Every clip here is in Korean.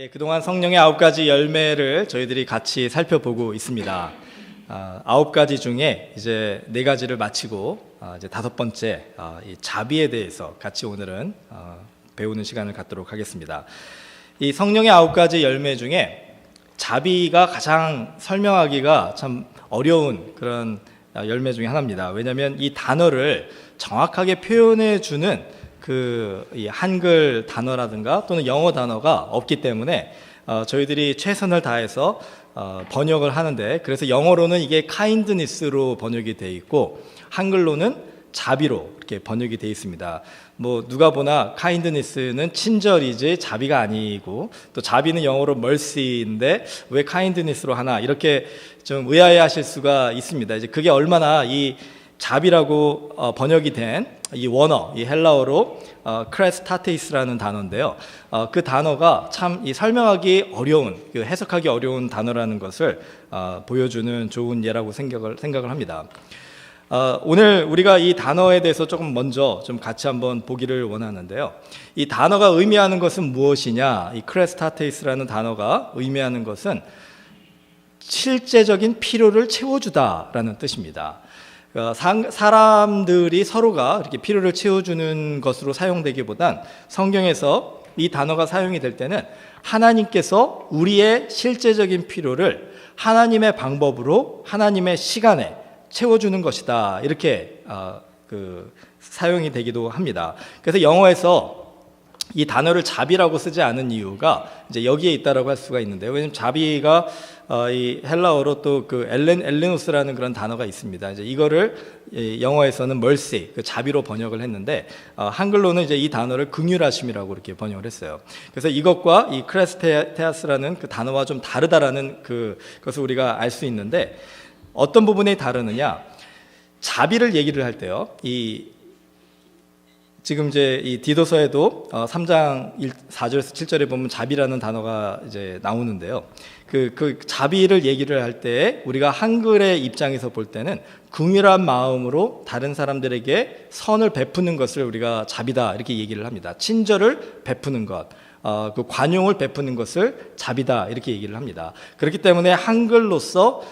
그동안 성령의 9가지 열매를 저희들이 같이 살펴보고 있습니다. 9가지 중에 이제 4가지를 마치고 이제 5번째 이 자비에 대해서 같이 오늘은 배우는 시간을 갖도록 하겠습니다. 이 성령의 9가지 열매 중에 자비가 가장 설명하기가 참 어려운 그런 열매 중에 하나입니다. 왜냐하면 이 단어를 정확하게 표현해 주는 이 한글 단어라든가 또는 영어 단어가 없기 때문에 저희들이 최선을 다해서 번역을 하는데, 그래서 영어로는 이게 kindness로 번역이 되어 있고 한글로는 자비로 이렇게 번역이 되어 있습니다. 뭐 누가 보나 kindness는 친절이지 자비가 아니고, 또 자비는 영어로 mercy인데 왜 kindness로 하나, 이렇게 좀 의아해하실 수가 있습니다. 이제 그게 얼마나 이 자비라고 번역이 된 이 원어, 이 헬라어로 크레스타테이스라는 단어인데요. 그 단어가 참 이 설명하기 어려운, 해석하기 어려운 단어라는 것을 보여주는 좋은 예라고 생각을 합니다. 오늘 우리가 이 단어에 대해서 조금 먼저 좀 같이 한번 보기를 원하는데요. 이 단어가 의미하는 것은 무엇이냐? 이 크레스타테이스라는 단어가 의미하는 것은 실제적인 필요를 채워주다라는 뜻입니다. 사람들이 서로가 이렇게 필요를 채워주는 것으로 사용되기보단 성경에서 이 단어가 사용이 될 때는 하나님께서 우리의 실제적인 필요를 하나님의 방법으로, 하나님의 시간에 채워주는 것이다, 이렇게 사용이 되기도 합니다. 그래서 영어에서 이 단어를 자비라고 쓰지 않은 이유가 이제 여기에 있다라고 할 수가 있는데요. 왜냐하면 자비가 이 헬라어로 또 엘레노스라는 그런 단어가 있습니다. 이제 이거를 영어에서는 mercy, 자비로 번역을 했는데 한글로는 이제 이 단어를 긍휼하심이라고 이렇게 번역을 했어요. 그래서 이것과 이 크레스테아스라는 그 단어와 좀 다르다라는 그것을 우리가 알 수 있는데, 어떤 부분이 다르느냐? 자비를 얘기를 할 때요. 지금 이제 이 디도서에도 3장 4절에서 7절에 보면 자비라는 단어가 이제 나오는데요. 그 자비를 얘기를 할 때 우리가 한글의 입장에서 볼 때는 긍휼한 마음으로 다른 사람들에게 선을 베푸는 것을 우리가 자비다, 이렇게 얘기를 합니다. 친절을 베푸는 것, 그 관용을 베푸는 것을 자비다, 이렇게 얘기를 합니다. 그렇기 때문에 한글로서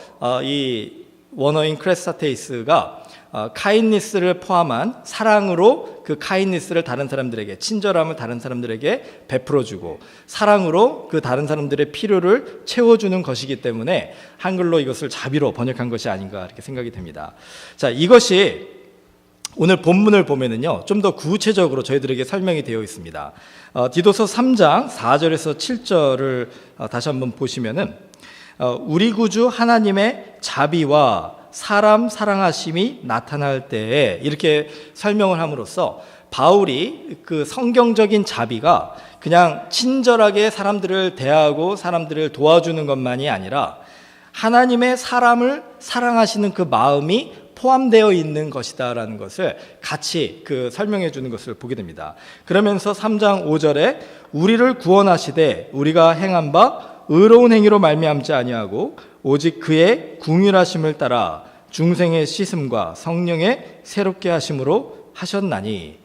이 원어인 크레스타테이스가 카인니스를 포함한 사랑으로 그 카인니스를 다른 사람들에게, 친절함을 다른 사람들에게 베풀어주고 사랑으로 그 다른 사람들의 필요를 채워주는 것이기 때문에 한글로 이것을 자비로 번역한 것이 아닌가, 이렇게 생각이 됩니다. 자, 이것이 오늘 본문을 보면은요, 좀 더 구체적으로 저희들에게 설명이 되어 있습니다. 디도서 3장 4절에서 7절을 다시 한번 보시면은 우리 구주 하나님의 자비와 사람 사랑하심이 나타날 때에, 이렇게 설명을 함으로써 바울이 그 성경적인 자비가 그냥 친절하게 사람들을 대하고 사람들을 도와주는 것만이 아니라 하나님의 사람을 사랑하시는 그 마음이 포함되어 있는 것이다라는 것을 같이 설명해 주는 것을 보게 됩니다. 그러면서 3장 5절에 우리를 구원하시되 우리가 행한 바 의로운 행위로 말미암지 아니하고 오직 그의 긍휼하심을 따라 중생의 씻음과 성령의 새롭게 하심으로 하셨나니.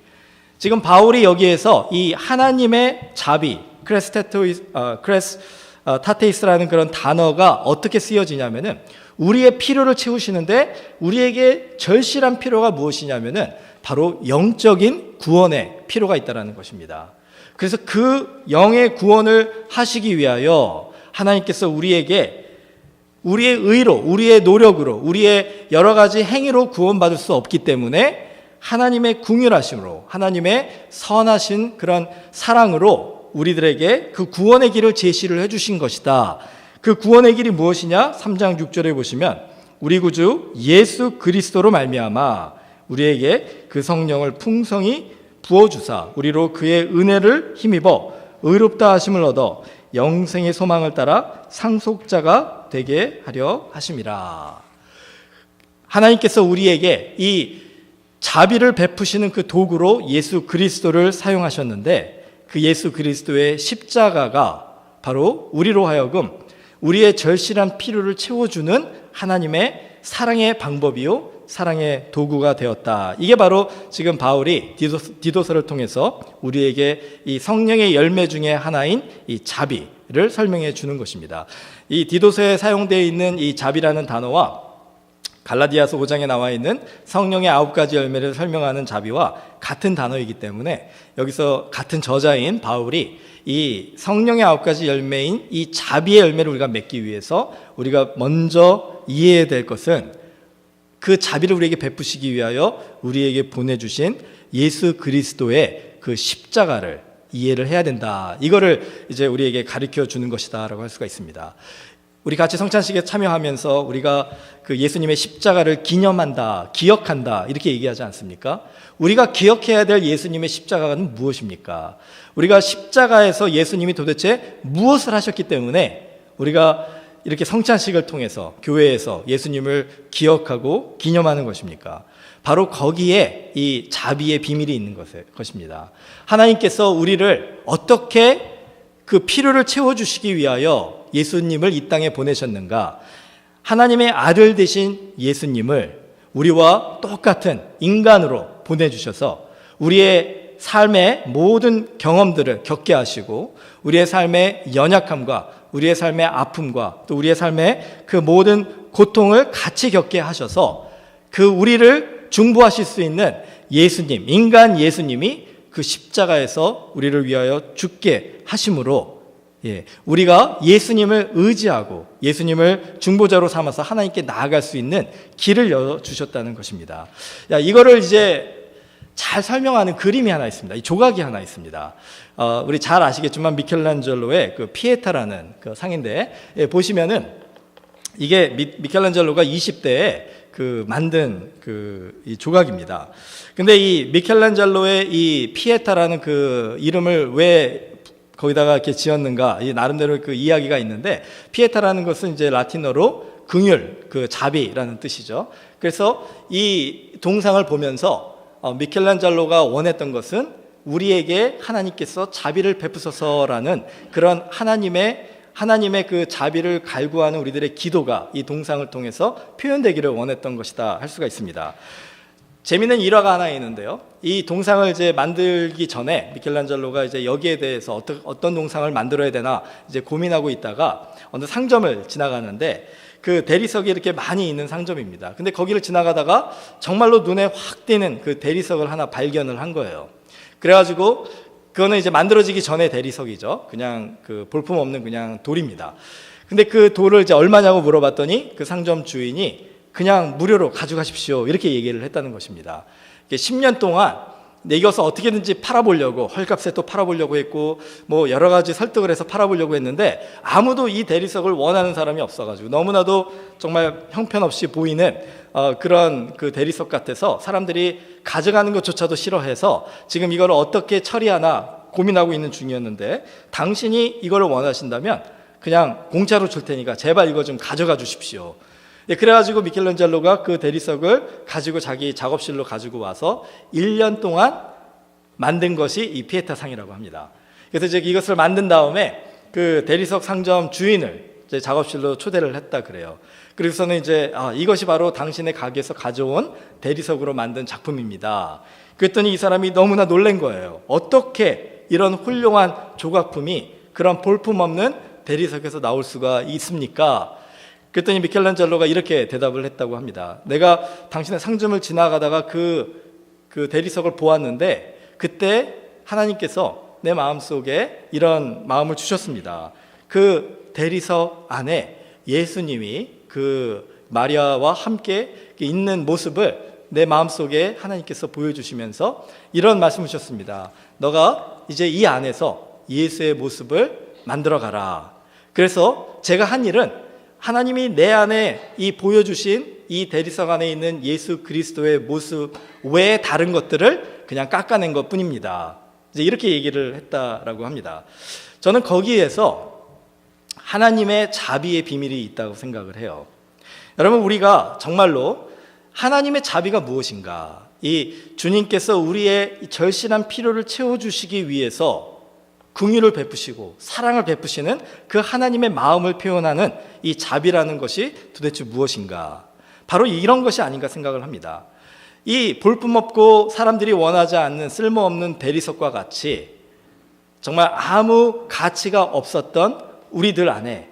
지금 바울이 여기에서 이 하나님의 자비, 크레스타테이스라는 그런 단어가 어떻게 쓰여지냐면은 우리의 필요를 채우시는데, 우리에게 절실한 필요가 무엇이냐면은 바로 영적인 구원의 필요가 있다는 것입니다. 그래서 그 영의 구원을 하시기 위하여 하나님께서 우리에게 우리의 의로, 우리의 노력으로, 우리의 여러 가지 행위로 구원받을 수 없기 때문에 하나님의 긍휼하심으로, 하나님의 선하신 그런 사랑으로 우리들에게 그 구원의 길을 제시를 해주신 것이다. 그 구원의 길이 무엇이냐? 3장 6절에 보시면 우리 구주 예수 그리스도로 말미암아 우리에게 그 성령을 풍성히 부어주사 우리로 그의 은혜를 힘입어 의롭다 하심을 얻어 영생의 소망을 따라 상속자가 되게 하려 하심이라. 하나님께서 우리에게 이 자비를 베푸시는 그 도구로 예수 그리스도를 사용하셨는데, 그 예수 그리스도의 십자가가 바로 우리로 하여금 우리의 절실한 필요를 채워주는 하나님의 사랑의 방법이요 사랑의 도구가 되었다. 이게 바로 지금 바울이 디도서를 통해서 우리에게 이 성령의 열매 중에 하나인 이 자비를 설명해 주는 것입니다. 이 디도서에 사용되어 있는 이 자비라는 단어와 갈라디아서 5장에 나와 있는 성령의 9가지 열매를 설명하는 자비와 같은 단어이기 때문에 여기서 같은 저자인 바울이 이 성령의 9가지 열매인 이 자비의 열매를 우리가 맺기 위해서 우리가 먼저 이해해야 될 것은 그 자비를 우리에게 베푸시기 위하여 우리에게 보내주신 예수 그리스도의 그 십자가를 이해를 해야 된다. 이거를 이제 우리에게 가르쳐 주는 것이다라고 할 수가 있습니다. 우리 같이 성찬식에 참여하면서 우리가 그 예수님의 십자가를 기념한다, 기억한다 이렇게 얘기하지 않습니까? 우리가 기억해야 될 예수님의 십자가는 무엇입니까? 우리가 십자가에서 예수님이 도대체 무엇을 하셨기 때문에 우리가 이렇게 성찬식을 통해서 교회에서 예수님을 기억하고 기념하는 것입니까? 바로 거기에 이 자비의 비밀이 있는 것입니다. 하나님께서 우리를 어떻게 그 필요를 채워주시기 위하여 예수님을 이 땅에 보내셨는가? 하나님의 아들 되신 예수님을 우리와 똑같은 인간으로 보내주셔서 우리의 삶의 모든 경험들을 겪게 하시고 우리의 삶의 연약함과 우리의 삶의 아픔과 또 우리의 삶의 그 모든 고통을 같이 겪게 하셔서 그 우리를 중보하실 수 있는 예수님, 인간 예수님이 그 십자가에서 우리를 위하여 죽게 하심으로 우리가 예수님을 의지하고 예수님을 중보자로 삼아서 하나님께 나아갈 수 있는 길을 열어주셨다는 것입니다. 이거를 이제 잘 설명하는 그림이 하나 있습니다. 이 조각이 하나 있습니다. 우리 잘 아시겠지만 미켈란젤로의 그 피에타라는 그 상인데 보시면은 이게 미켈란젤로가 20대에 그 만든 이 조각입니다. 근데 이 미켈란젤로의 이 피에타라는 그 이름을 왜 거기다가 이렇게 지었는가? 이 나름대로 그 이야기가 있는데 피에타라는 것은 이제 라틴어로 긍휼, 그 자비라는 뜻이죠. 그래서 이 동상을 보면서 미켈란젤로가 원했던 것은 우리에게 하나님께서 자비를 베푸소서라는 그런 하나님의 그 자비를 갈구하는 우리들의 기도가 이 동상을 통해서 표현되기를 원했던 것이다 할 수가 있습니다. 재미있는 일화가 하나 있는데요. 이 동상을 이제 만들기 전에 미켈란젤로가 이제 여기에 대해서 어떤 동상을 만들어야 되나 이제 고민하고 있다가 어느 상점을 지나가는데 그 대리석이 이렇게 많이 있는 상점입니다. 근데 거기를 지나가다가 정말로 눈에 확 띄는 그 대리석을 하나 발견을 한 거예요. 그래가지고 그거는 이제 만들어지기 전에 대리석이죠. 그냥 그 볼품 없는 그냥 돌입니다. 근데 그 돌을 이제 얼마냐고 물어봤더니 그 상점 주인이 그냥 무료로 가져가십시오 이렇게 얘기를 했다는 것입니다. 10년 동안 이것을 어떻게든지 팔아보려고 헐값에 또 팔아보려고 했고 뭐 여러 가지 설득을 해서 팔아보려고 했는데 아무도 이 대리석을 원하는 사람이 없어가지고 너무나도 정말 형편없이 보이는 그런 그 대리석 같아서 사람들이 가져가는 것조차도 싫어해서 지금 이걸 어떻게 처리하나 고민하고 있는 중이었는데 당신이 이거를 원하신다면 그냥 공짜로 줄 테니까 제발 이거 좀 가져가 주십시오. 그래가지고 미켈란젤로가 그 대리석을 가지고 자기 작업실로 가지고 와서 1년 동안 만든 것이 이 피에타 상이라고 합니다. 그래서 이제 이것을 만든 다음에 그 대리석 상점 주인을 이제 작업실로 초대를 했다 그래요. 그래서는 이제 이것이 바로 당신의 가게에서 가져온 대리석으로 만든 작품입니다. 그랬더니 이 사람이 너무나 놀란 거예요. 어떻게 이런 훌륭한 조각품이 그런 볼품 없는 대리석에서 나올 수가 있습니까? 그랬더니 미켈란젤로가 이렇게 대답을 했다고 합니다. 내가 당신의 상점을 지나가다가 그 대리석을 보았는데 그때 하나님께서 내 마음속에 이런 마음을 주셨습니다. 그 대리석 안에 예수님이 그 마리아와 함께 있는 모습을 내 마음속에 하나님께서 보여주시면서 이런 말씀을 주셨습니다. 너가 이제 이 안에서 예수의 모습을 만들어 가라. 그래서 제가 한 일은 하나님이 내 안에 이 보여주신 이 대리석 안에 있는 예수 그리스도의 모습 외에 다른 것들을 그냥 깎아낸 것 뿐입니다. 이제 이렇게 얘기를 했다라고 합니다. 저는 거기에서 하나님의 자비의 비밀이 있다고 생각을 해요. 여러분, 우리가 정말로 하나님의 자비가 무엇인가? 이 주님께서 우리의 절실한 필요를 채워주시기 위해서 긍휼을 베푸시고 사랑을 베푸시는 그 하나님의 마음을 표현하는 이 자비라는 것이 도대체 무엇인가? 바로 이런 것이 아닌가 생각을 합니다. 이 볼품없고 사람들이 원하지 않는 쓸모없는 대리석과 같이 정말 아무 가치가 없었던 우리들 안에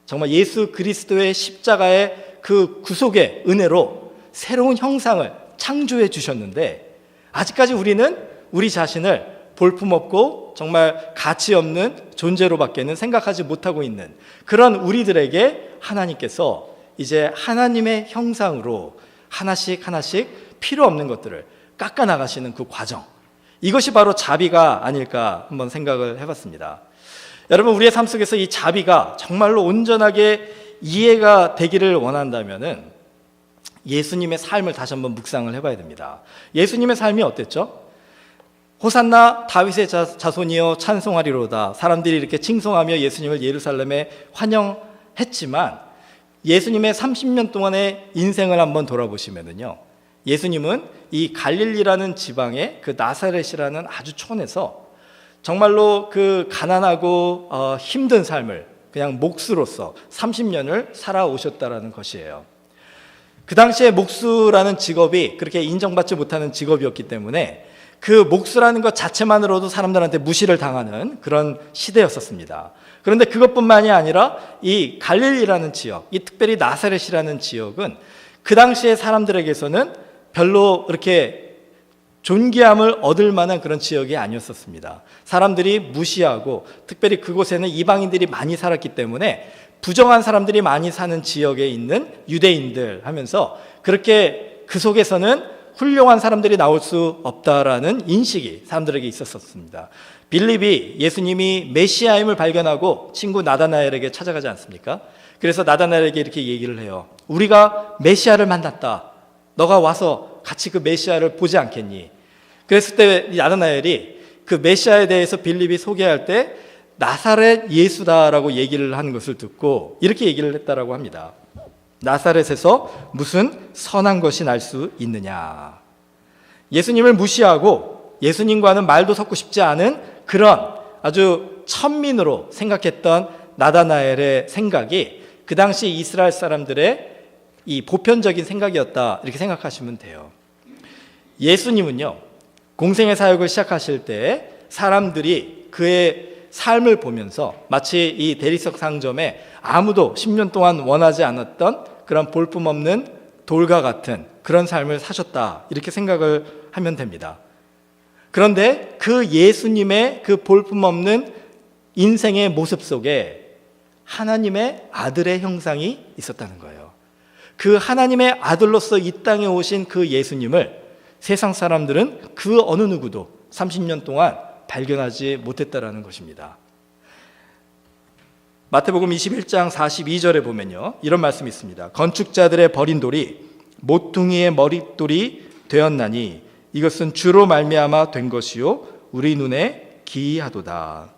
정말 예수 그리스도의 십자가의 그 구속의 은혜로 새로운 형상을 창조해 주셨는데, 아직까지 우리는 우리 자신을 볼품없고 정말 가치 없는 존재로밖에는 생각하지 못하고 있는 그런 우리들에게 하나님께서 이제 하나님의 형상으로 하나씩 하나씩 필요 없는 것들을 깎아 나가시는 그 과정, 이것이 바로 자비가 아닐까 한번 생각을 해봤습니다. 여러분, 우리의 삶 속에서 이 자비가 정말로 온전하게 이해가 되기를 원한다면은 예수님의 삶을 다시 한번 묵상을 해봐야 됩니다. 예수님의 삶이 어땠죠? 호산나 다윗의 자손이여 찬송하리로다. 사람들이 이렇게 칭송하며 예수님을 예루살렘에 환영했지만 예수님의 30년 동안의 인생을 한번 돌아보시면은요, 예수님은 이 갈릴리라는 지방의 그 나사렛이라는 아주 촌에서 정말로 그 가난하고 힘든 삶을 그냥 목수로서 30년을 살아오셨다라는 것이에요. 그 당시에 목수라는 직업이 그렇게 인정받지 못하는 직업이었기 때문에 그 목수라는 것 자체만으로도 사람들한테 무시를 당하는 그런 시대였었습니다. 그런데 그것뿐만이 아니라 이 갈릴리라는 지역, 이 특별히 나사렛이라는 지역은 그 당시에 사람들에게서는 별로 그렇게 존귀함을 얻을 만한 그런 지역이 아니었었습니다. 사람들이 무시하고, 특별히 그곳에는 이방인들이 많이 살았기 때문에 부정한 사람들이 많이 사는 지역에 있는 유대인들 하면서 그렇게 그 속에서는 훌륭한 사람들이 나올 수 없다라는 인식이 사람들에게 있었습니다. 빌립이 예수님이 메시아임을 발견하고 친구 나다나엘에게 찾아가지 않습니까? 그래서 나다나엘에게 이렇게 얘기를 해요. 우리가 메시아를 만났다. 너가 와서 같이 그 메시아를 보지 않겠니? 그랬을 때 나다나엘이 그 메시아에 대해서 빌립이 소개할 때 나사렛 예수다라고 얘기를 하는 것을 듣고 이렇게 얘기를 했다라고 합니다. 나사렛에서 무슨 선한 것이 날 수 있느냐. 예수님을 무시하고 예수님과는 말도 섞고 싶지 않은 그런 아주 천민으로 생각했던 나다나엘의 생각이 그 당시 이스라엘 사람들의 이 보편적인 생각이었다, 이렇게 생각하시면 돼요. 예수님은요, 공생의 사역을 시작하실 때 사람들이 그의 삶을 보면서 마치 이 대리석 상점에 아무도 10년 동안 원하지 않았던 그런 볼품없는 돌과 같은 그런 삶을 사셨다, 이렇게 생각을 하면 됩니다. 그런데 그 예수님의 그 볼품없는 인생의 모습 속에 하나님의 아들의 형상이 있었다는 거예요. 그 하나님의 아들로서 이 땅에 오신 그 예수님을 세상 사람들은 그 어느 누구도 30년 동안 발견하지 못했다라는 것입니다. 마태복음 21장 42절에 보면요, 이런 말씀이 있습니다. 건축자들의 버린 돌이 모퉁이의 머릿돌이 되었나니 이것은 주로 말미암아 된 것이요 우리 눈에 기이하도다.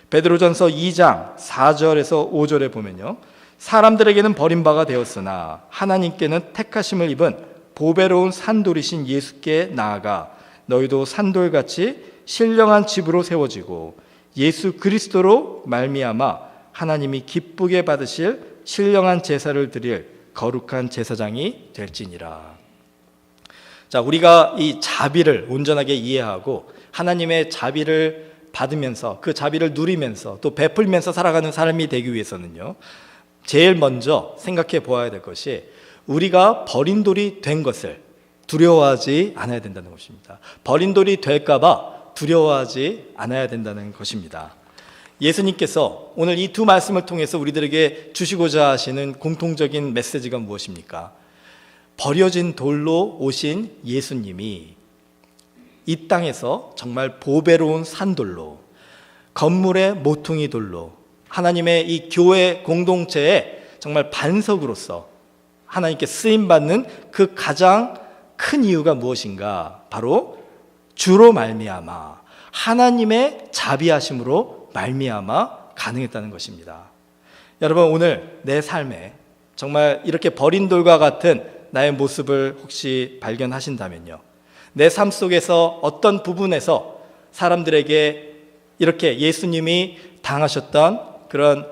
베드로전서 2장 4절에서 5절에 보면요, 사람들에게는 버림바가 되었으나 하나님께는 택하심을 입은 보배로운 산돌이신 예수께 나아가 너희도 산돌같이 신령한 집으로 세워지고 예수 그리스도로 말미암아 하나님이 기쁘게 받으실 신령한 제사를 드릴 거룩한 제사장이 될지니라. 자, 우리가 이 자비를 온전하게 이해하고 하나님의 자비를 받으면서 그 자비를 누리면서 또 베풀면서 살아가는 사람이 되기 위해서는요, 제일 먼저 생각해 보아야 될 것이 우리가 버린 돌이 된 것을 두려워하지 않아야 된다는 것입니다. 버린 돌이 될까 봐 두려워하지 않아야 된다는 것입니다. 예수님께서 오늘 이 두 말씀을 통해서 우리들에게 주시고자 하시는 공통적인 메시지가 무엇입니까? 버려진 돌로 오신 예수님이 이 땅에서 정말 보배로운 산돌로, 건물의 모퉁이 돌로, 하나님의 이 교회 공동체의 정말 반석으로서 하나님께 쓰임받는 그 가장 큰 이유가 무엇인가? 바로 주로 말미암아 하나님의 자비하심으로 말미암아 가능했다는 것입니다. 여러분, 오늘 내 삶에 정말 이렇게 버린 돌과 같은 나의 모습을 혹시 발견하신다면요, 내 삶 속에서 어떤 부분에서 사람들에게 이렇게 예수님이 당하셨던 그런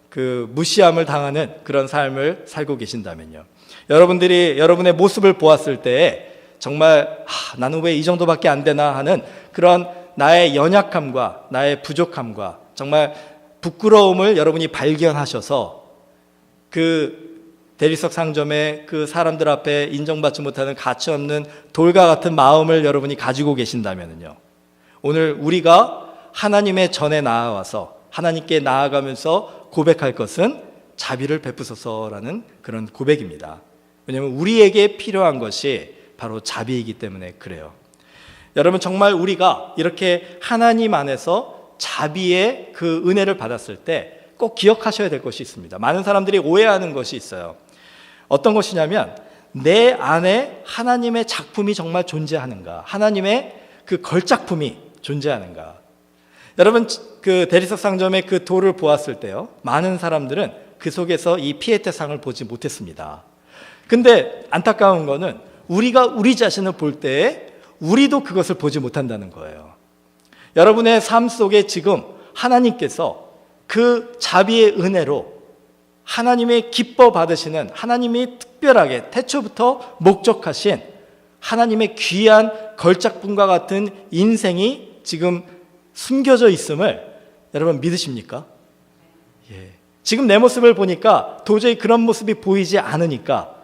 그 무시함을 당하는 그런 삶을 살고 계신다면요, 여러분들이 여러분의 모습을 보았을 때 정말 나는 왜 이 정도밖에 안 되나 하는 그런 나의 연약함과 나의 부족함과 정말 부끄러움을 여러분이 발견하셔서 그 대리석 상점의 그 사람들 앞에 인정받지 못하는 가치 없는 돌과 같은 마음을 여러분이 가지고 계신다면요, 오늘 우리가 하나님의 전에 나아와서 하나님께 나아가면서 고백할 것은 자비를 베푸소서라는 그런 고백입니다. 왜냐하면 우리에게 필요한 것이 바로 자비이기 때문에 그래요. 여러분, 정말 우리가 이렇게 하나님 안에서 자비의 그 은혜를 받았을 때 꼭 기억하셔야 될 것이 있습니다. 많은 사람들이 오해하는 것이 있어요. 어떤 것이냐면 내 안에 하나님의 작품이 정말 존재하는가, 하나님의 그 걸작품이 존재하는가. 여러분, 그 대리석 상점의 그 돌을 보았을 때요, 많은 사람들은 그 속에서 이 피에테상을 보지 못했습니다. 근데 안타까운 거는 우리가 우리 자신을 볼 때에 우리도 그것을 보지 못한다는 거예요. 여러분의 삶 속에 지금 하나님께서 그 자비의 은혜로 하나님의 기뻐 받으시는, 하나님이 특별하게 태초부터 목적하신 하나님의 귀한 걸작품과 같은 인생이 지금 숨겨져 있음을 여러분 믿으십니까? 지금 내 모습을 보니까 도저히 그런 모습이 보이지 않으니까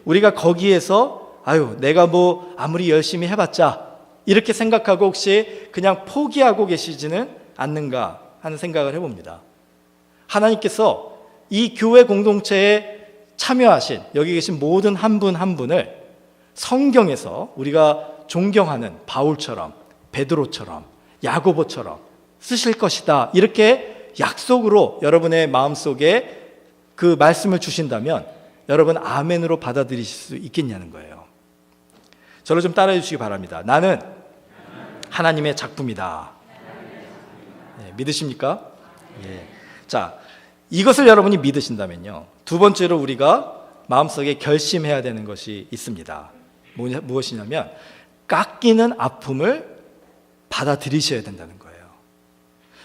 우리가 거기에서 내가 뭐 아무리 열심히 해봤자 이렇게 생각하고 혹시 그냥 포기하고 계시지는 않는가 하는 생각을 해봅니다. 하나님께서 이 교회 공동체에 참여하신 여기 계신 모든 한 분 한 분을 성경에서 우리가 존경하는 바울처럼, 베드로처럼, 야고보처럼 쓰실 것이다, 이렇게 약속으로 여러분의 마음속에 그 말씀을 주신다면 여러분 아멘으로 받아들이실 수 있겠냐는 거예요. 저를 좀 따라해 주시기 바랍니다. 나는 하나님의 작품이다. 믿으십니까? 자, 이것을 여러분이 믿으신다면요, 두 번째로 우리가 마음속에 결심해야 되는 것이 있습니다. 무엇이냐면 깎이는 아픔을 받아들이셔야 된다는 거예요.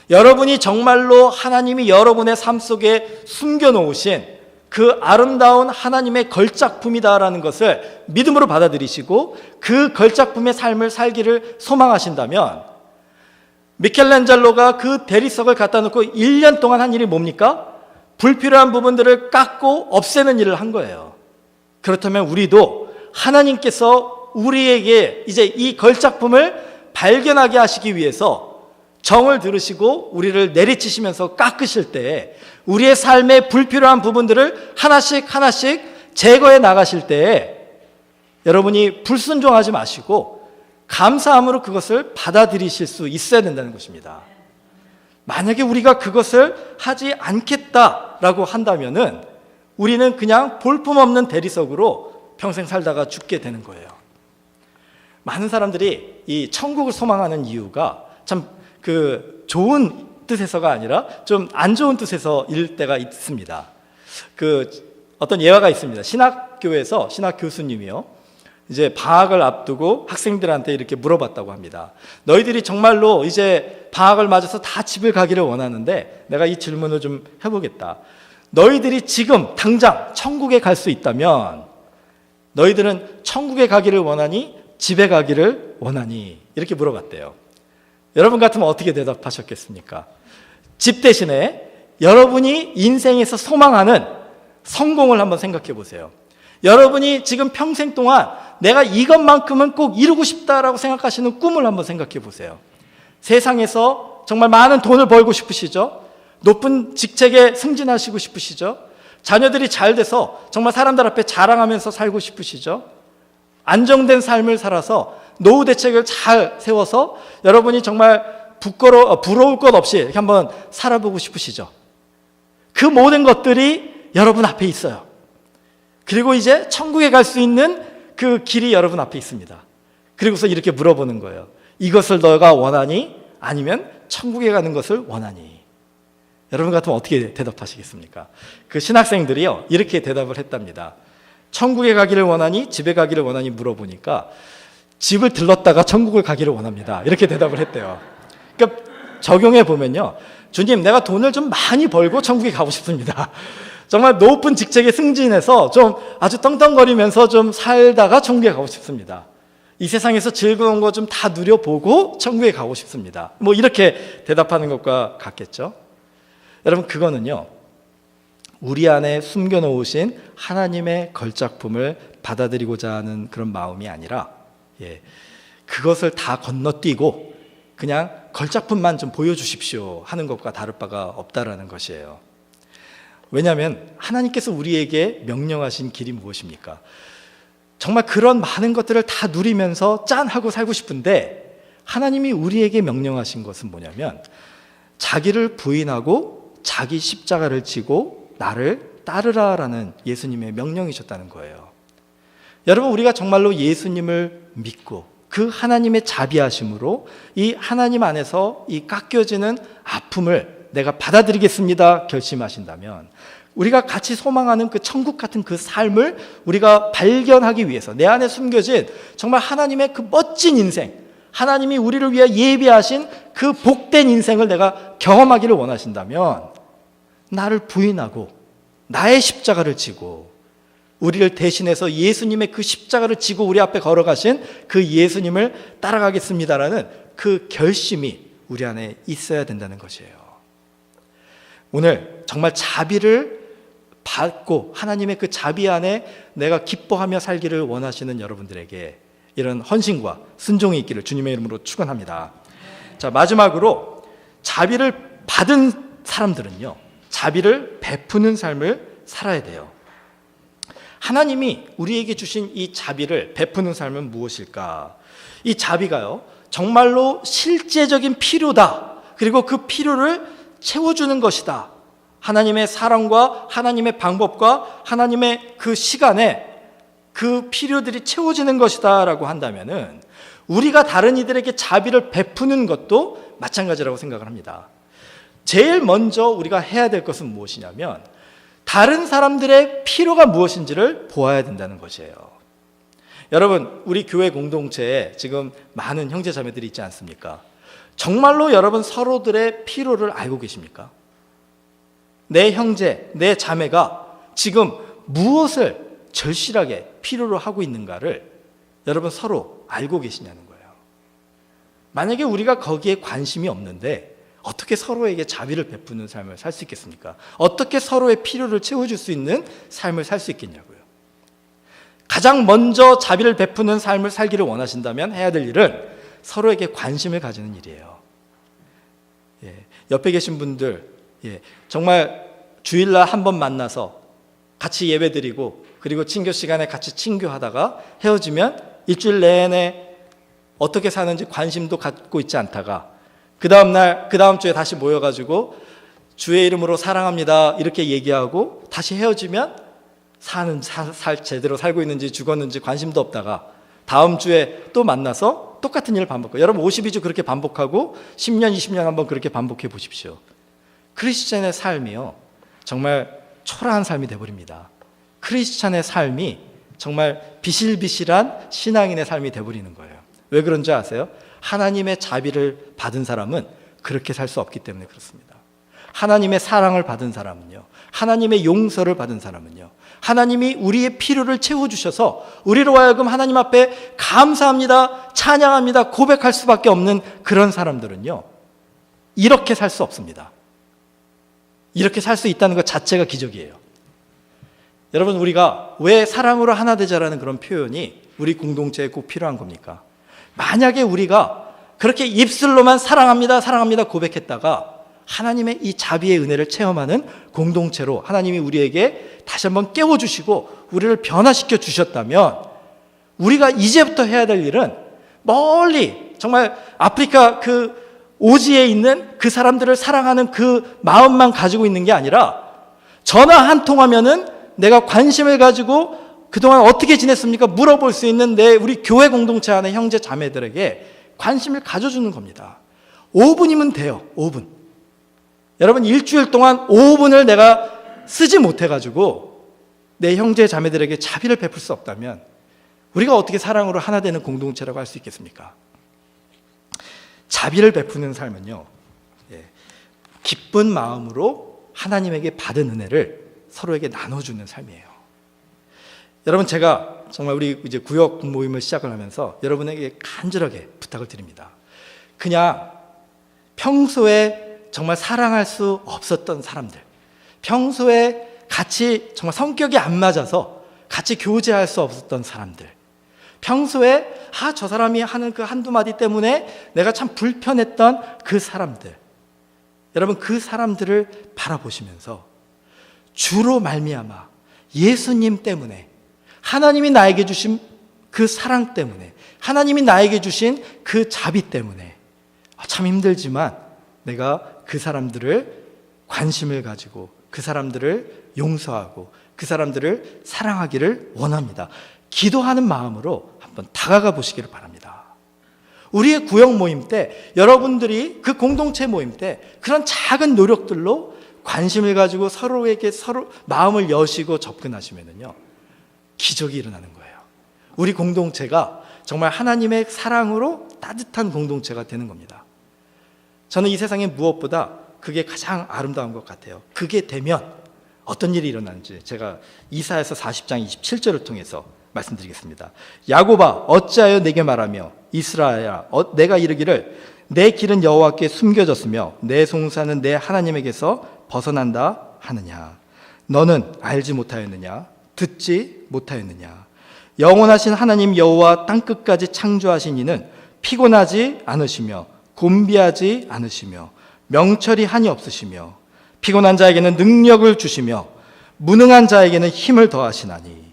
여러분이 정말로 하나님이 여러분의 삶 속에 숨겨놓으신 그 아름다운 하나님의 걸작품이다라는 것을 믿음으로 받아들이시고 그 걸작품의 삶을 살기를 소망하신다면, 미켈란젤로가 그 대리석을 갖다 놓고 1년 동안 한 일이 뭡니까? 불필요한 부분들을 깎고 없애는 일을 한 거예요. 그렇다면 우리도 하나님께서 우리에게 이제 이 걸작품을 발견하게 하시기 위해서 정을 들으시고 우리를 내리치시면서 깎으실 때 우리의 삶의 불필요한 부분들을 하나씩 제거해 나가실 때 여러분이 불순종하지 마시고 감사함으로 그것을 받아들이실 수 있어야 된다는 것입니다. 만약에 우리가 그것을 하지 않겠다라고 한다면은 우리는 그냥 볼품없는 대리석으로 평생 살다가 죽게 되는 거예요. 많은 사람들이 이 천국을 소망하는 이유가 참 그 좋은 뜻에서가 아니라 좀 안 좋은 뜻에서일 때가 있습니다. 그 어떤 예화가 있습니다. 신학교에서 신학 교수님이요, 이제 방학을 앞두고 학생들한테 이렇게 물어봤다고 합니다. 너희들이 정말로 이제 방학을 맞아서 다 집을 가기를 원하는데 내가 이 질문을 좀 해보겠다. 너희들이 지금 당장 천국에 갈 수 있다면 너희들은 천국에 가기를 원하니 집에 가기를 원하니? 이렇게 물어봤대요. 여러분 같으면 어떻게 대답하셨겠습니까? 집 대신에 여러분이 인생에서 소망하는 성공을 한번 생각해 보세요. 여러분이 지금 평생 동안 내가 이것만큼은 꼭 이루고 싶다라고 생각하시는 꿈을 한번 생각해 보세요. 세상에서 정말 많은 돈을 벌고 싶으시죠? 높은 직책에 승진하시고 싶으시죠? 자녀들이 잘 돼서 정말 사람들 앞에 자랑하면서 살고 싶으시죠? 안정된 삶을 살아서 노후 대책을 잘 세워서 여러분이 정말 부러울 것 없이 이렇게 한번 살아보고 싶으시죠? 그 모든 것들이 여러분 앞에 있어요. 그리고 이제 천국에 갈 수 있는 그 길이 여러분 앞에 있습니다. 그리고서 이렇게 물어보는 거예요. 이것을 너가 원하니? 아니면 천국에 가는 것을 원하니? 여러분 같으면 어떻게 대답하시겠습니까? 그 신학생들이요, 이렇게 대답을 했답니다. 천국에 가기를 원하니? 집에 가기를 원하니? 물어보니까 집을 들렀다가 천국을 가기를 원합니다. 이렇게 대답을 했대요. 그러니까 적용해 보면요, 주님, 내가 돈을 좀 많이 벌고 천국에 가고 싶습니다. 정말 높은 직책에 승진해서 좀 아주 떵떵거리면서 좀 살다가 천국에 가고 싶습니다. 이 세상에서 즐거운 거 좀 다 누려보고 천국에 가고 싶습니다. 뭐 이렇게 대답하는 것과 같겠죠. 여러분, 그거는요, 우리 안에 숨겨놓으신 하나님의 걸작품을 받아들이고자 하는 그런 마음이 아니라, 그것을 다 건너뛰고 그냥 걸작품만 좀 보여주십시오 하는 것과 다를 바가 없다라는 것이에요. 왜냐하면 하나님께서 우리에게 명령하신 길이 무엇입니까? 정말 그런 많은 것들을 다 누리면서 짠 하고 살고 싶은데, 하나님이 우리에게 명령하신 것은 뭐냐면 자기를 부인하고 자기 십자가를 지고 나를 따르라라는 예수님의 명령이셨다는 거예요. 여러분, 우리가 정말로 예수님을 믿고 그 하나님의 자비하심으로 이 하나님 안에서 이 깎여지는 아픔을 내가 받아들이겠습니다 결심하신다면, 우리가 같이 소망하는 그 천국 같은 그 삶을 우리가 발견하기 위해서 내 안에 숨겨진 정말 하나님의 그 멋진 인생, 하나님이 우리를 위해 예비하신 그 복된 인생을 내가 경험하기를 원하신다면, 나를 부인하고 나의 십자가를 지고 우리를 대신해서 예수님의 그 십자가를 지고 우리 앞에 걸어가신 그 예수님을 따라가겠습니다라는 그 결심이 우리 안에 있어야 된다는 것이에요. 오늘 정말 자비를 받고 하나님의 그 자비 안에 내가 기뻐하며 살기를 원하시는 여러분들에게 이런 헌신과 순종이 있기를 주님의 이름으로 축원합니다. 자, 마지막으로 자비를 받은 사람들은요, 자비를 베푸는 삶을 살아야 돼요. 하나님이 우리에게 주신 이 자비를 베푸는 삶은 무엇일까? 이 자비가요, 정말로 실제적인 필요다. 그리고 그 필요를 채워주는 것이다. 하나님의 사랑과 하나님의 방법과 하나님의 그 시간에 그 필요들이 채워지는 것이다 라고 한다면은, 우리가 다른 이들에게 자비를 베푸는 것도 마찬가지라고 생각을 합니다. 제일 먼저 우리가 해야 될 것은 무엇이냐면, 다른 사람들의 필요가 무엇인지를 보아야 된다는 것이에요. 여러분, 우리 교회 공동체에 지금 많은 형제 자매들이 있지 않습니까? 정말로 여러분 서로들의 필요를 알고 계십니까? 내 형제, 내 자매가 지금 무엇을 절실하게 필요로 하고 있는가를 여러분 서로 알고 계시냐는 거예요. 만약에 우리가 거기에 관심이 없는데 어떻게 서로에게 자비를 베푸는 삶을 살 수 있겠습니까? 어떻게 서로의 필요를 채워줄 수 있는 삶을 살 수 있겠냐고요. 가장 먼저 자비를 베푸는 삶을 살기를 원하신다면 해야 될 일은 서로에게 관심을 가지는 일이에요. 옆에 계신 분들, 정말 주일날 한 번 만나서 같이 예배드리고 그리고 친교 시간에 같이 친교하다가 헤어지면 일주일 내내 어떻게 사는지 관심도 갖고 있지 않다가 그 다음 주에 다시 모여가지고 주의 이름으로 사랑합니다 이렇게 얘기하고 다시 헤어지면 제대로 살고 있는지 죽었는지 관심도 없다가 다음 주에 또 만나서 똑같은 일을 반복해요. 여러분 52주 그렇게 반복하고 10년, 20년 한번 그렇게 반복해 보십시오. 크리스찬의 삶이요, 정말 초라한 삶이 되어버립니다. 크리스찬의 삶이 정말 비실비실한 신앙인의 삶이 되어버리는 거예요. 왜 그런지 아세요? 하나님의 자비를 받은 사람은 그렇게 살 수 없기 때문에 그렇습니다. 하나님의 사랑을 받은 사람은요, 하나님의 용서를 받은 사람은요, 하나님이 우리의 필요를 채워주셔서 우리로 하여금 하나님 앞에 감사합니다, 찬양합니다, 고백할 수밖에 없는 그런 사람들은요, 이렇게 살 수 없습니다. 이렇게 살 수 있다는 것 자체가 기적이에요. 여러분, 우리가 왜 사랑으로 하나 되자라는 그런 표현이 우리 공동체에 꼭 필요한 겁니까? 만약에 우리가 그렇게 입술로만 사랑합니다, 사랑합니다 고백했다가 하나님의 이 자비의 은혜를 체험하는 공동체로 하나님이 우리에게 다시 한번 깨워주시고 우리를 변화시켜 주셨다면, 우리가 이제부터 해야 될 일은 멀리 정말 아프리카 그 오지에 있는 그 사람들을 사랑하는 그 마음만 가지고 있는 게 아니라, 전화 한 통하면은 내가 관심을 가지고 그동안 어떻게 지냈습니까? 물어볼 수 있는 우리 교회 공동체 안에 형제 자매들에게 관심을 가져주는 겁니다. 5분이면 돼요. 5분. 여러분, 일주일 동안 5분을 내가 쓰지 못해가지고 내 형제 자매들에게 자비를 베풀 수 없다면 우리가 어떻게 사랑으로 하나 되는 공동체라고 할 수 있겠습니까? 자비를 베푸는 삶은요, 기쁜 마음으로 하나님에게 받은 은혜를 서로에게 나눠주는 삶이에요. 여러분, 제가 정말 우리 이제 구역 모임을 시작을 하면서 여러분에게 간절하게 부탁을 드립니다. 그냥 평소에 정말 사랑할 수 없었던 사람들, 평소에 같이 정말 성격이 안 맞아서 같이 교제할 수 없었던 사람들, 평소에 저 사람이 하는 그 한두 마디 때문에 내가 참 불편했던 그 사람들, 여러분, 그 사람들을 바라보시면서 주로 말미암아 예수님 때문에, 하나님이 나에게 주신 그 사랑 때문에, 하나님이 나에게 주신 그 자비 때문에 참 힘들지만 내가 그 사람들을 관심을 가지고 그 사람들을 용서하고 그 사람들을 사랑하기를 원합니다. 기도하는 마음으로 한번 다가가 보시기를 바랍니다. 우리의 구역 모임 때, 여러분들이 그 공동체 모임 때 그런 작은 노력들로 관심을 가지고 서로에게 서로 마음을 여시고 접근하시면은요, 기적이 일어나는 거예요. 우리 공동체가 정말 하나님의 사랑으로 따뜻한 공동체가 되는 겁니다. 저는 이 세상에 무엇보다 그게 가장 아름다운 것 같아요. 그게 되면 어떤 일이 일어나는지 제가 이사야서 40장 27절을 통해서 말씀드리겠습니다. 야곱아, 어찌하여 내게 말하며 이스라엘아, 내가 이르기를 내 길은 여호와께 숨겨졌으며 내 송사는 내 하나님에게서 벗어난다 하느냐. 너는 알지 못하였느냐? 듣지 못하였느냐? 영원하신 하나님 여호와 땅끝까지 창조하신 이는 피곤하지 않으시며 곤비하지 않으시며 명철이 한이 없으시며 피곤한 자에게는 능력을 주시며 무능한 자에게는 힘을 더하시나니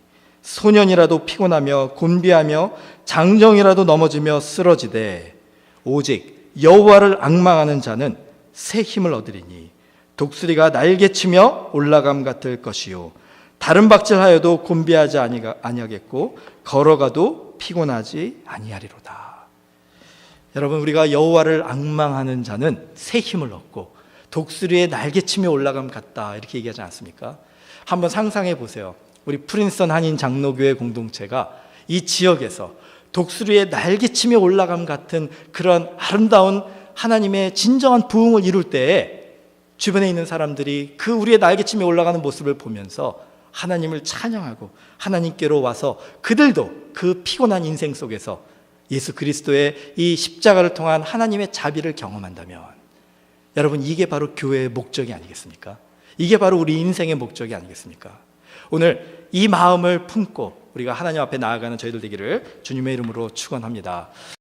소년이라도 피곤하며 곤비하며 장정이라도 넘어지며 쓰러지되 오직 여호와를 앙망하는 자는 새 힘을 얻으리니 독수리가 날개치며 올라감 같을 것이요 다른 박질하여도 곤비하지 아니하겠고 걸어가도 피곤하지 아니하리로다. 여러분, 우리가 여호와를 앙망하는 자는 새 힘을 얻고 독수리의 날개치며 올라감 같다, 이렇게 얘기하지 않습니까? 한번 상상해 보세요. 우리 프린스턴 한인 장로교회 공동체가 이 지역에서 독수리의 날개치며 올라감 같은 그런 아름다운 하나님의 진정한 부흥을 이룰 때에 주변에 있는 사람들이 그 우리의 날개치며 올라가는 모습을 보면서 하나님을 찬양하고 하나님께로 와서 그들도 그 피곤한 인생 속에서 예수 그리스도의 이 십자가를 통한 하나님의 자비를 경험한다면, 여러분, 이게 바로 교회의 목적이 아니겠습니까? 이게 바로 우리 인생의 목적이 아니겠습니까? 오늘 이 마음을 품고 우리가 하나님 앞에 나아가는 저희들 되기를 주님의 이름으로 축원합니다.